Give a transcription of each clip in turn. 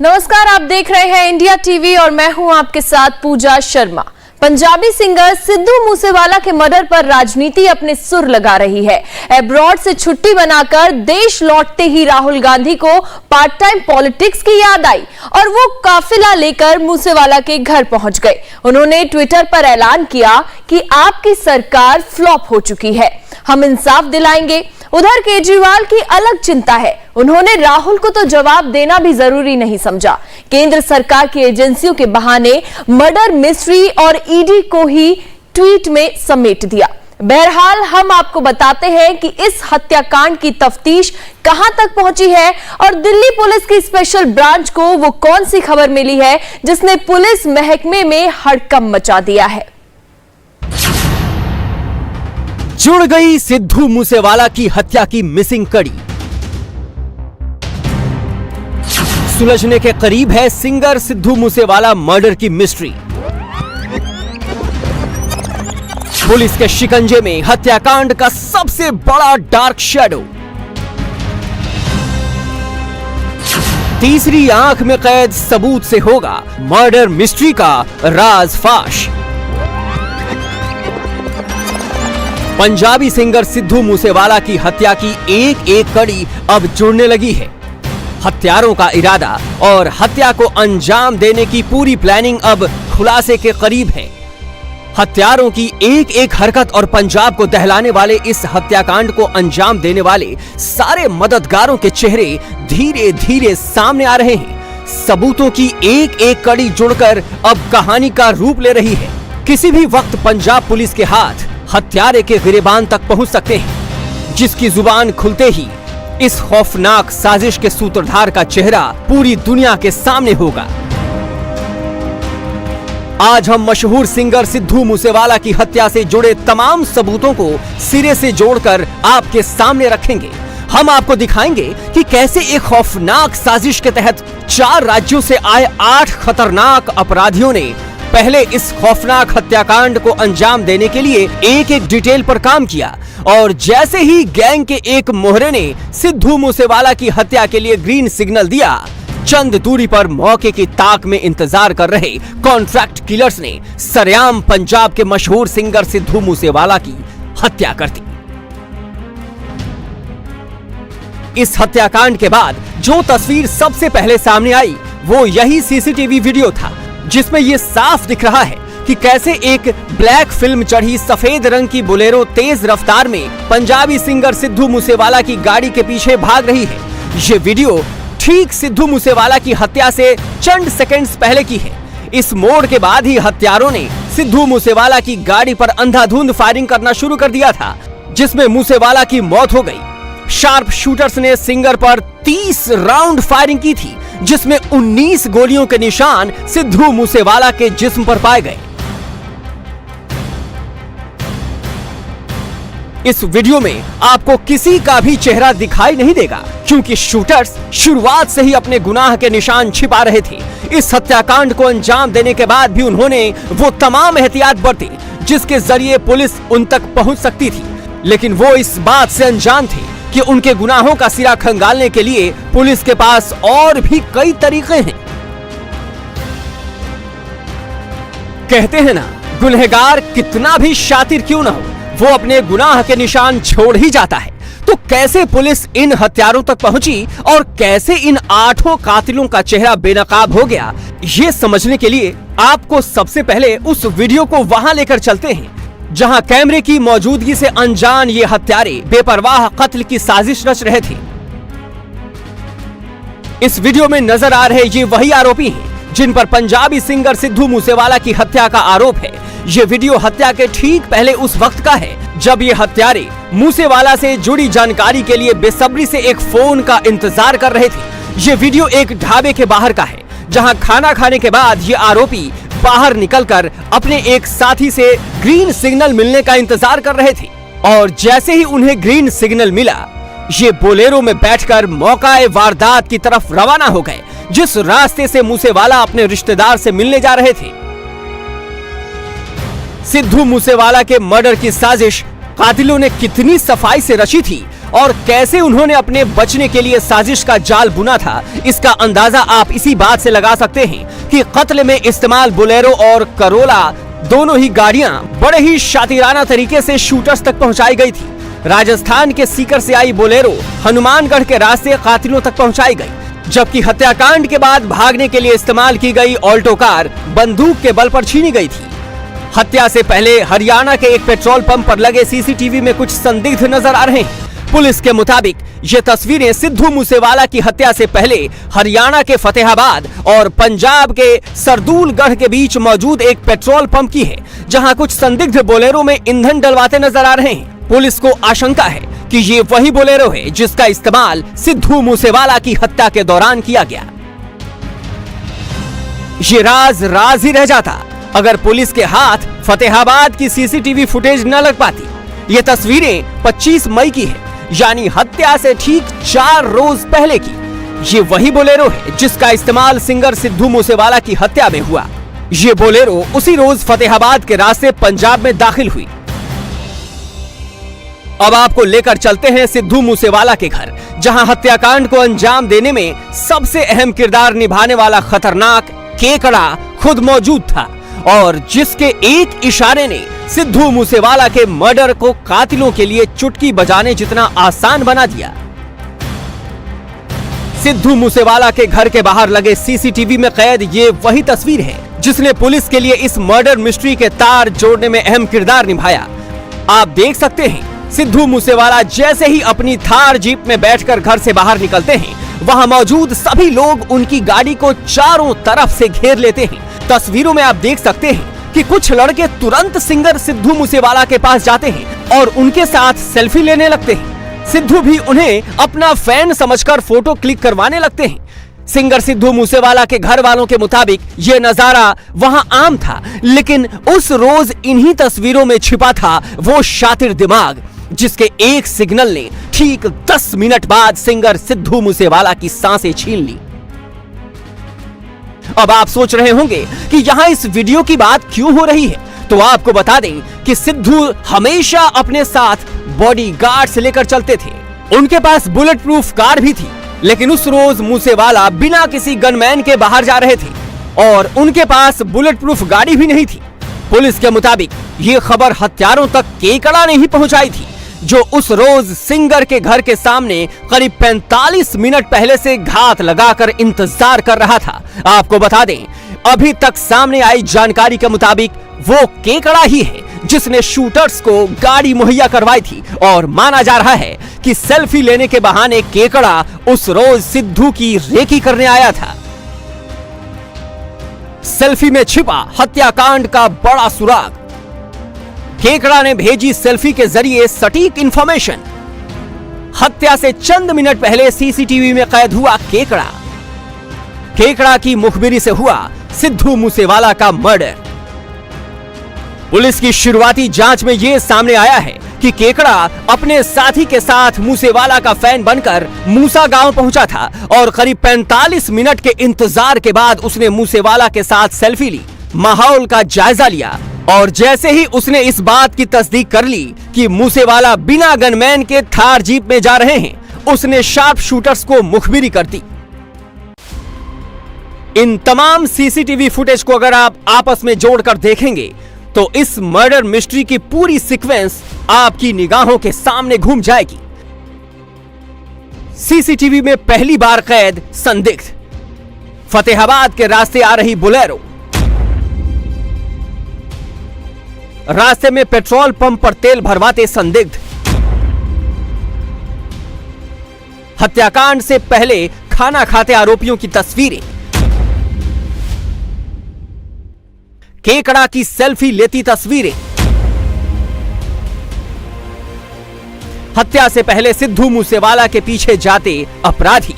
नमस्कार, आप देख रहे हैं इंडिया टीवी और मैं हूं आपके साथ पूजा शर्मा। पंजाबी सिंगर सिद्धू मूसेवाला के मर्डर पर राजनीति अपने सुर लगा रही है। एब्रॉड से छुट्टी बनाकर देश लौटते ही राहुल गांधी को पार्ट टाइम पॉलिटिक्स की याद आई और वो काफिला लेकर मूसेवाला के घर पहुंच गए। उन्होंने ट्विटर पर ऐलान किया कि आपकी सरकार फ्लॉप हो चुकी है, हम इंसाफ दिलाएंगे। उधर केजरीवाल की अलग चिंता है, उन्होंने राहुल को तो जवाब देना भी जरूरी नहीं समझा। केंद्र सरकार की एजेंसियों के बहाने मर्डर मिस्ट्री और ईडी को ही ट्वीट में समेट दिया। बहरहाल हम आपको बताते हैं कि इस हत्याकांड की तफ्तीश कहां तक पहुंची है और दिल्ली पुलिस की स्पेशल ब्रांच को वो कौन सी खबर मिली है जिसने पुलिस महकमे में हड़कंप मचा दिया है। जुड़ गई सिद्धू मूसेवाला की हत्या की मिसिंग कड़ी। सुलझने के करीब है सिंगर सिद्धू मूसेवाला मर्डर की मिस्ट्री। पुलिस के शिकंजे में हत्याकांड का सबसे बड़ा डार्क शैडो। तीसरी आंख में कैद सबूत से होगा मर्डर मिस्ट्री का राज फाश। पंजाबी सिंगर सिद्धू मूसेवाला की हत्या की एक एक कड़ी अब जुड़ने लगी है। हत्यारों का इरादा और हत्या को अंजाम देने की पूरी प्लानिंग अब खुलासे के करीब है। हत्यारों की एक एक हरकत और पंजाब को दहलाने वाले इस हत्याकांड को अंजाम देने वाले सारे मददगारों के चेहरे धीरे धीरे सामने आ रहे हैं। सबूतों की एक एक कड़ी जुड़कर अब कहानी का रूप ले रही है। किसी भी वक्त पंजाब पुलिस के हाथ हत्यारे के गिरेबान तक पहुंच सकते हैं, जिसकी जुबान खुलते ही इस खौफनाक साजिश के सूत्रधार का चेहरा पूरी दुनिया के सामने होगा। आज हम मशहूर सिंगर सिद्धू मूसेवाला की हत्या से जुड़े तमाम सबूतों को सिरे से जोड़कर आपके सामने रखेंगे। हम आपको दिखाएंगे कि कैसे एक खौफनाक साजिश के तहत 4 राज्यों से आए 8 खतरनाक अपराधियों ने पहले इस खौफनाक हत्याकांड को अंजाम देने के लिए एक एक डिटेल पर काम किया और जैसे ही गैंग के एक मोहरे ने सिद्धू मूसेवाला की हत्या के लिए ग्रीन सिग्नल दिया, चंद दूरी पर मौके की ताक में इंतजार कर रहे कॉन्ट्रैक्ट किलर्स ने सरेआम पंजाब के मशहूर सिंगर सिद्धू मूसेवाला की हत्या कर दी। इस हत्याकांड के बाद जो तस्वीर सबसे पहले सामने आई वो यही सीसीटीवी वीडियो था, जिसमें ये साफ दिख रहा है कि कैसे एक ब्लैक फिल्म चढ़ी सफेद रंग की बोलेरो तेज रफ्तार में पंजाबी सिंगर सिद्धू मूसेवाला की गाड़ी के पीछे भाग रही है। ये वीडियो ठीक सिद्धू मूसेवाला की हत्या से चंद सेकंड्स पहले की है। इस मोड़ के बाद ही हत्यारों ने सिद्धू मूसेवाला की गाड़ी पर अंधाधुंध फायरिंग करना शुरू कर दिया था, जिसमें मूसेवाला की मौत हो गई। शार्प शूटर्स ने सिंगर पर 30 राउंड फायरिंग की थी, जिसमें 19 गोलियों के निशान सिद्धू मूसेवाला के जिस्म पर पाए गए। इस वीडियो में आपको किसी का भी चेहरा दिखाई नहीं देगा, क्योंकि शूटर्स शुरुआत से ही अपने गुनाह के निशान छिपा रहे थे। इस हत्याकांड को अंजाम देने के बाद भी उन्होंने वो तमाम एहतियात बरती जिसके जरिए पुलिस उन तक पहुंच सकती थी, लेकिन वो इस बात से अनजान थे कि उनके गुनाहों का सिरा खंगालने के लिए पुलिस के पास और भी कई तरीके हैं। कहते हैं ना, गुनहगार कितना भी शातिर क्यों ना हो, वो अपने गुनाह के निशान छोड़ ही जाता है। तो कैसे पुलिस इन हत्यारों तक पहुंची और कैसे इन 8 कातिलों का चेहरा बेनकाब हो गया, ये समझने के लिए आपको सबसे पहले उस वीडियो को वहां लेकर चलते हैं जहां कैमरे की मौजूदगी से अनजान ये हत्यारे बेपरवाह कत्ल की साजिश रच रहे थे। इस वीडियो में नजर आ रहे ये वही आरोपी हैं जिन पर पंजाबी सिंगर सिद्धू मूसेवाला की हत्या का आरोप है। ये वीडियो हत्या के ठीक पहले उस वक्त का है जब ये हत्यारे मूसेवाला से जुड़ी जानकारी के लिए बेसब्री से एक फोन का इंतजार कर रहे थे। ये वीडियो एक ढाबे के बाहर का है जहां खाना खाने के बाद ये आरोपी बाहर निकलकर अपने एक साथी से ग्रीन सिग्नल मिलने का इंतजार कर रहे थे और जैसे ही उन्हें ग्रीन सिग्नल मिला, ये बोलेरो में बैठकर मौकाए वारदात की तरफ रवाना हो गए, जिस रास्ते से मूसेवाला अपने रिश्तेदार से मिलने जा रहे थे। सिद्धू मूसेवाला के मर्डर की साजिश कातिलों ने कितनी सफाई से रची थी और कैसे उन्होंने अपने बचने के लिए साजिश का जाल बुना था, इसका अंदाजा आप इसी बात से लगा सकते हैं कि कत्ल में इस्तेमाल बोलेरो और करोला दोनों ही गाड़ियां बड़े ही शातिराना तरीके से शूटर्स तक पहुंचाई गई थी। राजस्थान के सीकर से आई बोलेरो हनुमानगढ़ के रास्ते कातिलों तक पहुंचाई गई, जबकि हत्याकांड के बाद भागने के लिए इस्तेमाल की गई ऑल्टो कार बंदूक के बल पर छीनी गई थी। हत्या से पहले हरियाणा के एक पेट्रोल पंप पर लगे सीसीटीवी में कुछ संदिग्ध नजर आ रहे हैं। पुलिस के मुताबिक ये तस्वीरें सिद्धू मूसेवाला की हत्या से पहले हरियाणा के फतेहाबाद और पंजाब के सरदूलगढ़ के बीच मौजूद एक पेट्रोल पंप की है, जहां कुछ संदिग्ध बोलेरो में ईंधन डलवाते नजर आ रहे हैं। पुलिस को आशंका है कि ये वही बोलेरो है जिसका इस्तेमाल सिद्धू मूसेवाला की हत्या के दौरान किया गया। ये राज ही रह जाता अगर पुलिस के हाथ फतेहाबाद की सीसीटीवी फुटेज न लग पाती। ये तस्वीरें 25 मई की है, यानी हत्या से ठीक 4 रोज पहले की। ये वही बोलेरो है जिसका इस्तेमाल सिंगर सिद्धू मूसेवाला की हत्या में हुआ। ये बोलेरो उसी रोज फतेहाबाद के रास्ते पंजाब में दाखिल हुई। अब आपको लेकर चलते हैं सिद्धू मूसेवाला के घर, जहां हत्याकांड को अंजाम देने में सबसे अहम किरदार निभाने वाला खतरनाक केकड़ा खुद मौजूद था और जिसके एक इशारे ने सिद्धू मूसेवाला के मर्डर को कातिलों के लिए चुटकी बजाने जितना आसान बना दिया। सिद्धू मूसेवाला के घर के बाहर लगे सीसीटीवी में कैद ये वही तस्वीर है जिसने पुलिस के लिए इस मर्डर मिस्ट्री के तार जोड़ने में अहम किरदार निभाया। आप देख सकते हैं सिद्धू मूसेवाला जैसे ही अपनी थार जीप में बैठकर घर से बाहर निकलते हैं, वहां मौजूद सभी लोग उनकी गाड़ी को चारों तरफ से घेर लेते हैं। तस्वीरों में आप देख सकते हैं कि कुछ लड़के तुरंत सिंगर सिद्धू मूसेवाला के पास जाते हैं और उनके साथ सेल्फी लेने लगते हैं। सिद्धू भी उन्हें अपना फैन समझकर फोटो क्लिक करवाने लगते हैं। सिंगर सिद्धू मूसेवाला के घर वालों के मुताबिक ये नजारा वहां आम था, लेकिन उस रोज इन्हीं तस्वीरों में छिपा था वो शातिर दिमाग जिसके एक सिग्नल ने ठीक 10 मिनट बाद सिंगर सिद्धू मूसेवाला की सांसें छीन ली। अब आप सोच रहे होंगे कि यहां इस वीडियो की बात क्यों हो रही है, तो आपको बता दें कि सिद्धू हमेशा अपने साथ बॉडीगार्ड्स लेकर चलते थे। उनके पास बुलेट प्रूफ कार भी थी, लेकिन उस रोज मूसेवाला बिना किसी गनमैन के बाहर जा रहे थे और उनके पास बुलेट प्रूफ गाड़ी भी नहीं थी। पुलिस के मुताबिक ये खबर हत्यारों तक केकड़ा ने ही पहुंचाई थी, जो उस रोज सिंगर के घर के सामने करीब 45 मिनट पहले से घात लगाकर इंतजार कर रहा था। आपको बता दें, अभी तक सामने आई जानकारी के मुताबिक वो केकड़ा ही है जिसने शूटर्स को गाड़ी मुहैया करवाई थी और माना जा रहा है कि सेल्फी लेने के बहाने केकड़ा उस रोज सिद्धू की रेकी करने आया था। सेल्फी में छिपा हत्याकांड का बड़ा सुराग। केकड़ा ने भेजी सेल्फी के जरिए सटीक इंफॉर्मेशन। हत्या से चंद मिनट पहले सीसीटीवी में कैद हुआ केकड़ा। केकड़ा की मुखबिरी से हुआ सिद्धू मूसेवाला का मर्डर। पुलिस की शुरुआती जांच में यह सामने आया है कि केकड़ा अपने साथी के साथ मूसेवाला का फैन बनकर मूसा गांव पहुंचा था और करीब 45 मिनट के इंतजार के बाद उसने मूसेवाला के साथ सेल्फी ली, माहौल का जायजा लिया और जैसे ही उसने इस बात की तस्दीक कर ली कि मूसेवाला बिना गनमैन के थार जीप में जा रहे हैं, उसने शार्प शूटर्स को मुखबिरी कर दी। इन तमाम सीसीटीवी फुटेज को अगर आप आपस में जोड़कर देखेंगे तो इस मर्डर मिस्ट्री की पूरी सीक्वेंस आपकी निगाहों के सामने घूम जाएगी। सीसीटीवी में पहली बार कैद संदिग्ध। फतेहाबाद के रास्ते आ रही बोलेरो। रास्ते में पेट्रोल पंप पर तेल भरवाते संदिग्ध। हत्याकांड से पहले खाना खाते आरोपियों की तस्वीरें। केकड़ा की सेल्फी लेती तस्वीरें। हत्या से पहले सिद्धू मूसेवाला के पीछे जाते अपराधी।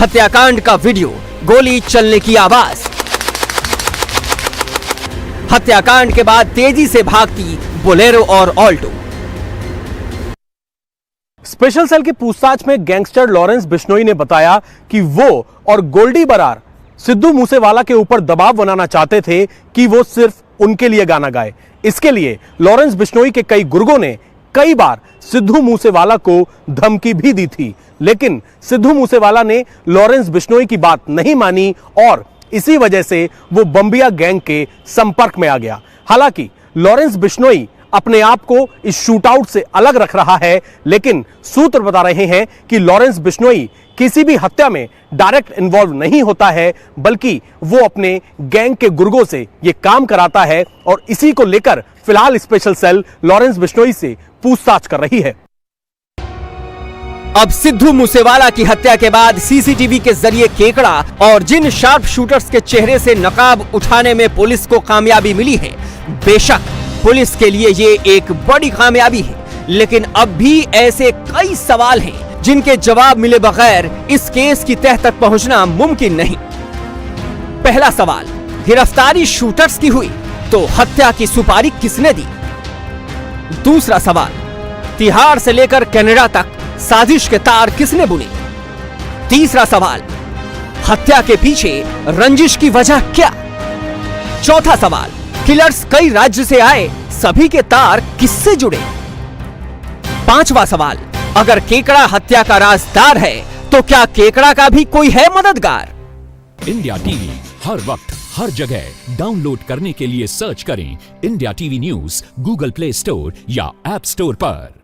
हत्याकांड का वीडियो, गोली चलने की आवाज। हत्याकांड के बाद तेजी से भागती बोलेरो और ऑल्टो। स्पेशल सेल की पूछताछ में गैंगस्टर लॉरेंस बिश्नोई ने बताया कि वो और गोल्डी बरार सिद्धू मूसेवाला के ऊपर दबाव बनाना चाहते थे कि वो सिर्फ उनके लिए गाना गाए। इसके लिए लॉरेंस बिश्नोई के कई गुर्गों ने कई बार सिद्धू मूसेवाला को धमकी भी दी थी, लेकिन सिद्धू मूसेवाला ने लॉरेंस बिश्नोई की बात नहीं मानी और इसी वजह से वो बम्बिया गैंग के संपर्क में आ गया। हालांकि लॉरेंस बिश्नोई अपने आप को इस शूटआउट से अलग रख रहा है, लेकिन सूत्र बता रहे हैं कि लॉरेंस बिश्नोई किसी भी हत्या में डायरेक्ट इन्वॉल्व नहीं होता है, बल्कि वो अपने गैंग के गुर्गों से ये काम कराता है और इसी को लेकर फिलहाल स्पेशल सेल लॉरेंस बिश्नोई से पूछताछ कर रही है। अब सिद्धू मूसेवाला की हत्या के बाद सीसीटीवी के जरिए केकड़ा और जिन शार्प शूटर्स के चेहरे से नकाब उठाने में पुलिस को कामयाबी मिली है, बेशक पुलिस के लिए ये एक बड़ी कामयाबी है, लेकिन अब भी ऐसे कई सवाल हैं जिनके जवाब मिले बगैर इस केस की तह तक पहुंचना मुमकिन नहीं। पहला सवाल, गिरफ्तारी शूटर्स की हुई तो हत्या की सुपारी किसने दी? दूसरा सवाल, तिहाड़ से लेकर कनाडा तक साजिश के तार किसने बुने? तीसरा सवाल, हत्या के पीछे रंजिश की वजह क्या? चौथा सवाल, किलर्स कई राज्य से आए, सभी के तार किससे जुड़े? पांचवा सवाल, अगर केकड़ा हत्या का राजदार है तो क्या केकड़ा का भी कोई है मददगार? इंडिया टीवी हर वक्त हर जगह डाउनलोड करने के लिए सर्च करें India TV news Google play store या ऐप स्टोर पर।